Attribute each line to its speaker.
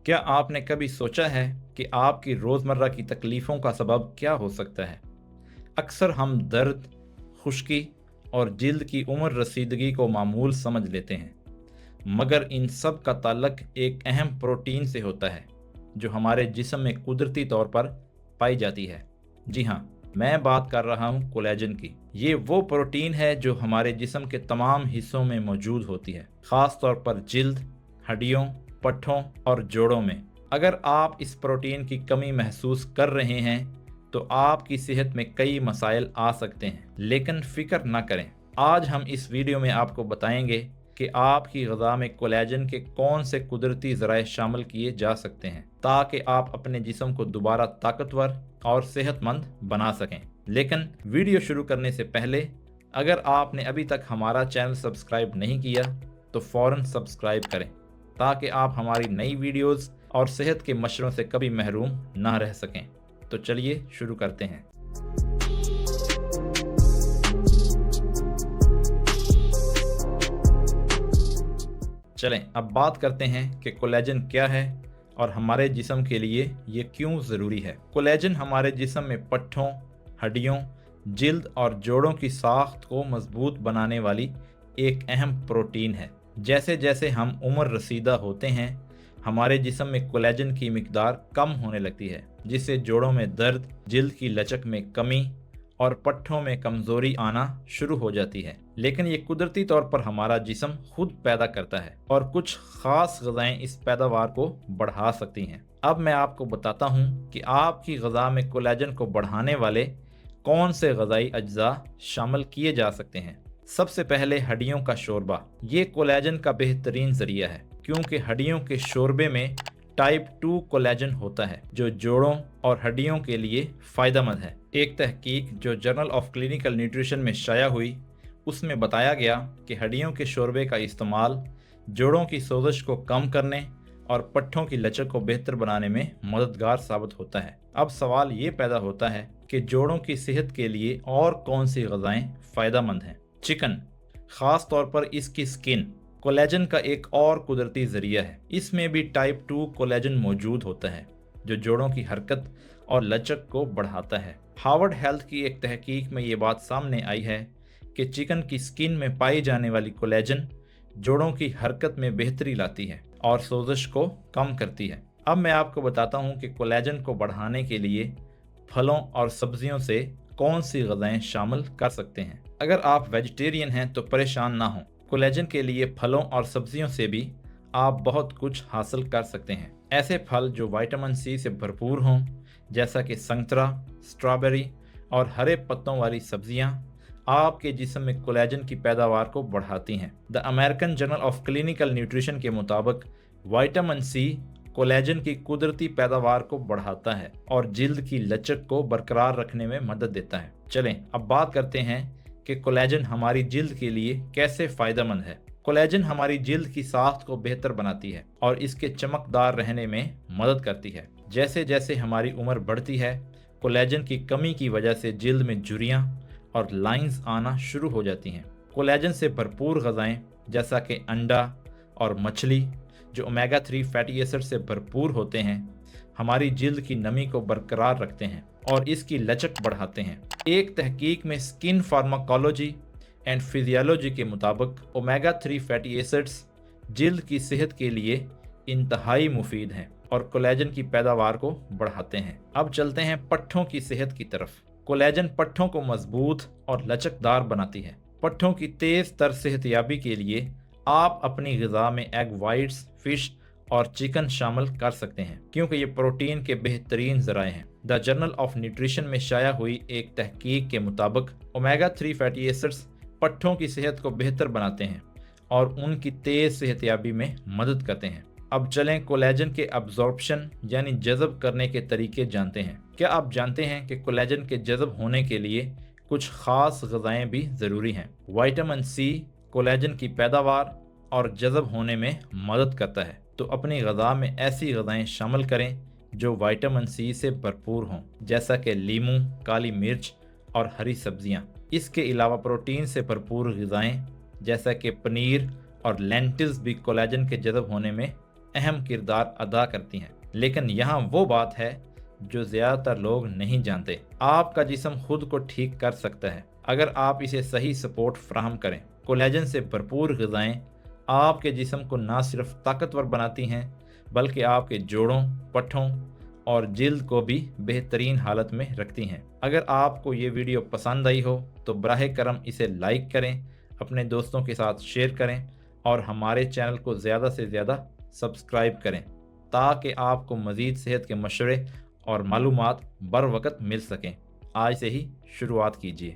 Speaker 1: क्या आपने कभी सोचा है कि आपकी रोज़मर्रा की तकलीफ़ों का सबब क्या हो सकता है? अक्सर हम दर्द, खुश्की और जिल्द की उम्र रसीदगी को मामूल समझ लेते हैं, मगर इन सब का ताल्लुक एक अहम प्रोटीन से होता है, जो हमारे जिस्म में कुदरती तौर पर पाई जाती है। जी हाँ, मैं बात कर रहा हूँ कोलेजन की। ये वो प्रोटीन है जो हमारे जिस्म के तमाम हिस्सों में मौजूद होती है, ख़ास तौर पर जिल्द, हड्डियों, पट्ठों और जोड़ों में। अगर आप इस प्रोटीन की कमी महसूस कर रहे हैं तो आपकी सेहत में कई मसाइल आ सकते हैं, लेकिन फ़िक्र ना करें। आज हम इस वीडियो में आपको बताएंगे कि आपकी ग़िज़ा में कोलेजन के कौन से कुदरती ज़राए शामिल किए जा सकते हैं ताकि आप अपने जिस्म को दोबारा ताकतवर और सेहतमंद बना सकें। लेकिन वीडियो शुरू करने से पहले अगर आपने अभी तक हमारा चैनल सब्सक्राइब नहीं किया तो फ़ौरन सब्सक्राइब करें ताकि आप हमारी नई वीडियोज़ और सेहत के मशवरों से कभी महरूम ना रह सकें। तो चलिए शुरू करते हैं। चलें अब बात करते हैं कि कोलेजन क्या है और हमारे जिस्म के लिए ये क्यों ज़रूरी है। कोलेजन हमारे जिस्म में पट्ठों, हड्डियों, जिल्द और जोड़ों की साख्त को मजबूत बनाने वाली एक अहम प्रोटीन है। जैसे जैसे हम उम्र रसीदा होते हैं, हमारे जिस्म में कोलेजन की मिकदार कम होने लगती है, जिससे जोड़ों में दर्द, जिल्द की लचक में कमी और पट्ठों में कमज़ोरी आना शुरू हो जाती है। लेकिन ये कुदरती तौर पर हमारा जिस्म खुद पैदा करता है और कुछ ख़ास ग़िज़ाएँ इस पैदावार को बढ़ा सकती हैं। अब मैं आपको बताता हूँ कि आपकी ग़िज़ा में कोलेजन को बढ़ाने वाले कौन से ग़िज़ाई अज्जा शामिल किए जा सकते हैं। सबसे पहले हड्डियों का शोरबा। ये कोलेजन का बेहतरीन ज़रिया है क्योंकि हड्डियों के शोरबे में टाइप 2 कोलेजन होता है जो जोड़ों और हड्डियों के लिए फ़ायदेमंद है। एक तहकीक जो जर्नल ऑफ क्लिनिकल न्यूट्रिशन में शाया हुई, उसमें बताया गया कि हड्डियों के शोरबे का इस्तेमाल जोड़ों की सोजिश को कम करने और पट्ठों की लचक को बेहतर बनाने में मददगार साबित होता है। अब सवाल ये पैदा होता है कि जोड़ों की सेहत के लिए और कौन सी ग़िज़ाएँ फ़ायदेमंद हैं। चिकन, ख़ास तौर पर इसकी स्किन, कोलेजन का एक और कुदरती ज़रिया है। इसमें भी टाइप 2 कोलेजन मौजूद होता है जो जोड़ों की हरकत और लचक को बढ़ाता है। हार्वर्ड हेल्थ की एक तहकीक में ये बात सामने आई है कि चिकन की स्किन में पाई जाने वाली कोलेजन जोड़ों की हरकत में बेहतरी लाती है और सोजिश को कम करती है। अब मैं आपको बताता हूँ कि कोलेजन को बढ़ाने के लिए फलों और सब्जियों से कौन सी ग़िज़ाएँ शामिल कर सकते हैं। अगर आप वेजिटेरियन हैं तो परेशान ना हों, कोलेजन के लिए फलों और सब्जियों से भी आप बहुत कुछ हासिल कर सकते हैं। ऐसे फल जो विटामिन सी से भरपूर हों, जैसा कि संतरा, स्ट्रॉबेरी और हरे पत्तों वाली सब्जियां, आपके जिस्म में कोलेजन की पैदावार को बढ़ाती हैं। The American journal of clinical nutrition के मुताबिक विटामिन सी कोलेजन की कुदरती पैदावार को बढ़ाता है और जिल्द की लचक को बरकरार रखने में मदद देता है। चलें अब बात करते हैं कि कोलेजन हमारी जिल्द के लिए कैसे फ़ायदेमंद है। कोलेजन हमारी जिल्द की साख्त को बेहतर बनाती है और इसके चमकदार रहने में मदद करती है। जैसे जैसे हमारी उम्र बढ़ती है, कोलेजन की कमी की वजह से जिल्द में झुर्रियाँ और लाइंस आना शुरू हो जाती हैं। कोलेजन से भरपूर ग़िज़ाएँ जैसा कि अंडा और मछली, जो ओमेगा 3 फैटी एसिड से भरपूर होते हैं, हमारी जिल्द की नमी को बरकरार रखते हैं और इसकी लचक बढ़ाते हैं। एक तहकीक में स्किन फार्माकोलॉजी एंड फिजियोलॉजी के मुताबिक ओमेगा 3 फैटी एसिड्स जिल्द की सेहत के लिए इंतहाई मुफीद हैं और कोलेजन की पैदावार को बढ़ाते हैं। अब चलते हैं पट्ठों की सेहत की तरफ। कोलेजन पट्ठों को मजबूत और लचकदार बनाती है। पट्ठों की तेज़ तर सेहतयाबी के लिए आप अपनी ग़िज़ा में एग वाइट्स, फिश और चिकन शामिल कर सकते हैं क्योंकि ये प्रोटीन के बेहतरीन ज़राए हैं। द जर्नल ऑफ न्यूट्रिशन में शाया हुई एक तहकीक के मुताबिक ओमेगा 3 फैटी एसिड्स पट्ठों की सेहत को बेहतर बनाते हैं और उनकी तेज़ सेहतयाबी में मदद करते हैं। अब चलें कोलेजन के अब्जॉर्प्शन यानी जज़ब करने के तरीके जानते हैं। क्या आप जानते हैं कि कोलेजन के जज़ब होने के लिए कुछ ख़ास ग़िज़ाएँ भी ज़रूरी हैं। विटामिन सी कोलेजन की पैदावार और जज़ब होने में मदद करता है, तो अपनी ग़िज़ा में ऐसी ग़िज़ाएँ शामिल करें जो विटामिन सी से भरपूर हों, जैसा कि लीमू, काली मिर्च और हरी सब्जियां। इसके अलावा प्रोटीन से भरपूर ग़िज़ाएँ जैसा कि पनीर और लेंटिल्स भी कोलेजन के जज़ब होने में اہم کردار ادا کرتی ہیں، لیکن یہاں وہ بات ہے جو زیادہ تر لوگ نہیں جانتے۔ آپ کا جسم خود کو ٹھیک کر سکتا ہے اگر آپ اسے صحیح سپورٹ فراہم کریں۔ کولیجن سے بھرپور غذائیں آپ کے جسم کو نہ صرف طاقتور بناتی ہیں بلکہ آپ کے جوڑوں، پٹھوں اور جلد کو بھی بہترین حالت میں رکھتی ہیں۔ اگر آپ کو یہ ویڈیو پسند آئی ہو تو براہ کرم اسے لائک کریں، اپنے دوستوں کے ساتھ شیئر کریں اور ہمارے چینل کو زیادہ سے زیادہ سبسکرائب کریں تاکہ آپ کو مزید صحت کے مشورے اور معلومات بر وقت مل سکیں۔ آج سے ہی شروعات کیجیے۔